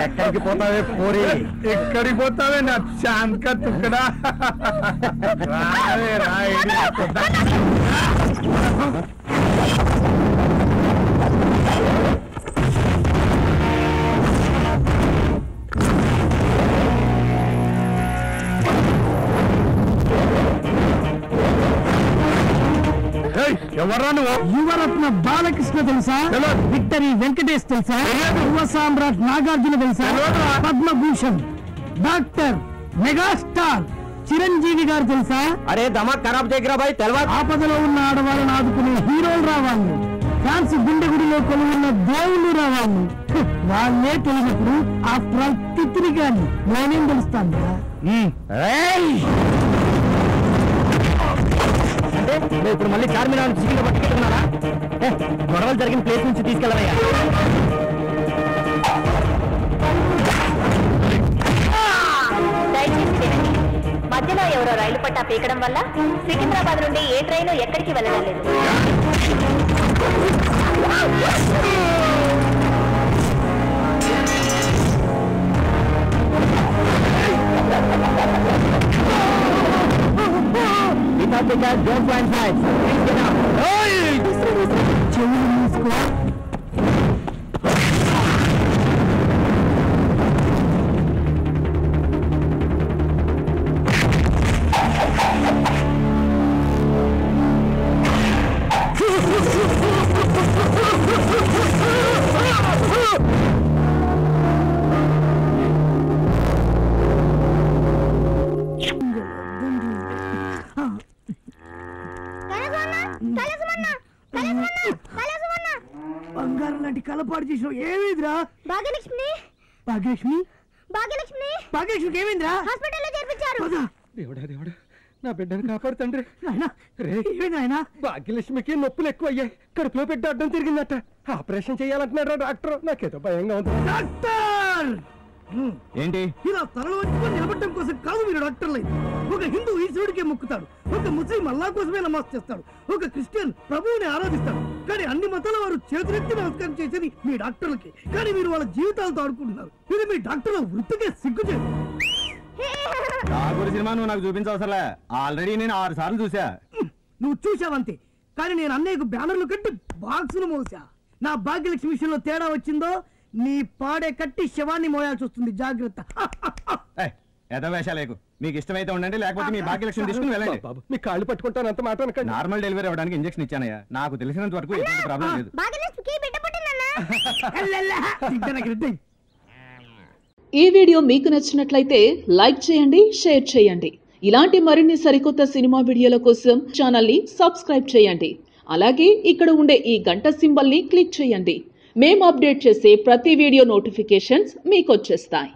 ఎక్కడికి పోతావే పోరి? ఎక్కడికి పోతావే నా శాంత తుక్కడా? రావే రాయి. ఎవర్రా నువ్వు? యువరత్న బాలకృష్ణ తెలుసా? విక్టరీ వెంకటేష్ తెలుసా? యువ సామ్రాట్ నాగార్జున తెలుసా? పద్మభూషణ్ డాక్టర్ మెగాస్టార్ చిరంజీవి గారు తెలుసా? అరే దమాక్ ఖరాబ్ చేయకరా భాయ్. తెలవా? ఆపదలో ఉన్న ఆడవాళ్ళని ఆదుకునే హీరోలు రావాలి, ఫ్యాన్స్ గుండె గుడిలో కొలువున్న దేవుళ్ళు రావాలి. వాళ్ళే తెలియనప్పుడు ఆఫ్టర్ ఆల్ తిత్తిరి గాని నేనేం తెలుస్తాను? ఇప్పుడు మళ్ళీ చార్మినార్ సిటీలో పట్టుకెళ్తున్నారా? గొడవలు జరిగిన ప్లేస్ నుంచి తీసుకెళ్ళవయ్యా. దయచేసి వినండి. మధ్యలో ఎవరో రైలు పట్టా పీకడం వల్ల సికింద్రాబాద్ నుండి ఏ ట్రైన్ ఎక్కడికి వెళ్ళడం లేదు. Don't find flights. Please get out. బంగారం లాంటి కలపాటు చేసిన ఏమైందిరా? భాగ్యలక్ష్మి భాగ్యలక్ష్మి భాగ్యలక్ష్మి భాగ్యలక్ష్మికి ఏమైందిరా? హాస్పిటల్లో చేర్పించారు. దేవుడా దేవుడా, నా బిడ్డను కాపాడుతండ్రి. నాయనా భాగ్యలక్ష్మికి నొప్పులు ఎక్కువ అయ్యాయి. కడుపులో పెట్టి అడ్డం తిరిగిందట. Operation చేయాలంటున్నారా doctor? నాకేదో భయంగా ఉంది. డాక్టర్ ఏంటి? ఇలా తలలో నిలబడటం కోసం కాదు మీరు డాక్టర్లు. ఒక హిందూ ఈశ్వరుడికే మొక్కుతాడు, ఒక ముస్లిం అల్లా కోసమే నమాజ్ చేస్తాడు, ఒక క్రిస్టియన్ ప్రభువుని ఆరాధిస్తాడు. కానీ అన్ని మతాల వారు చేతులెత్తి నమస్కారం చేసేది మీ డాక్టర్లకి. కానీ మీరు వాళ్ళ జీవితాలతో ఆడుకుంటున్నారు. ఇది మీ డాక్టర్ల వృత్తికే సిగ్గుచేది. సినిమా నువ్వు నాకు చూపించవసరలే. ఆల్రెడీ నేను 6 సార్లు చూసా. నువ్వు చూసావంతే, కానీ నేను అన్నయ్యకు బ్యానర్లు కట్టి బాక్సులు మోసా. నా భాగ్యలక్ష్మి విషయంలో తేడా వచ్చిందో నీ పాడే కట్టి శవాన్ని మోయాల్సి వస్తుంది. జాగ్రత్త. వేషాలేకు. మీకు ఇష్టమైతే ఉండండి, లేకపోతే మీ భాగ్యలక్ష్మి తీసుకుని వెళ్ళండి. మీ కాళ్ళు పట్టుకుంటాను అంత మాట. నార్మల్ డెలివరీ అవ్వడానికి ఇంజెక్షన్ ఇచ్చానయ్యా. నాకు తెలిసినంత వరకు ఎటువంటి ప్రాబ్లం లేదు. ఈ వీడియో మీకు నచ్చినట్లయితే లైక్ చేయండి, షేర్ చేయండి. ఇలాంటి మరిన్ని సరికొత్త సినిమా వీడియోల కోసం ఛానల్ని సబ్స్క్రైబ్ చేయండి. అలాగే ఇక్కడ ఉండే ఈ గంట సింబల్ని క్లిక్ చేయండి. మేము అప్డేట్ చేసే ప్రతి వీడియో నోటిఫికేషన్స్ మీకు వచ్చేస్తాయి.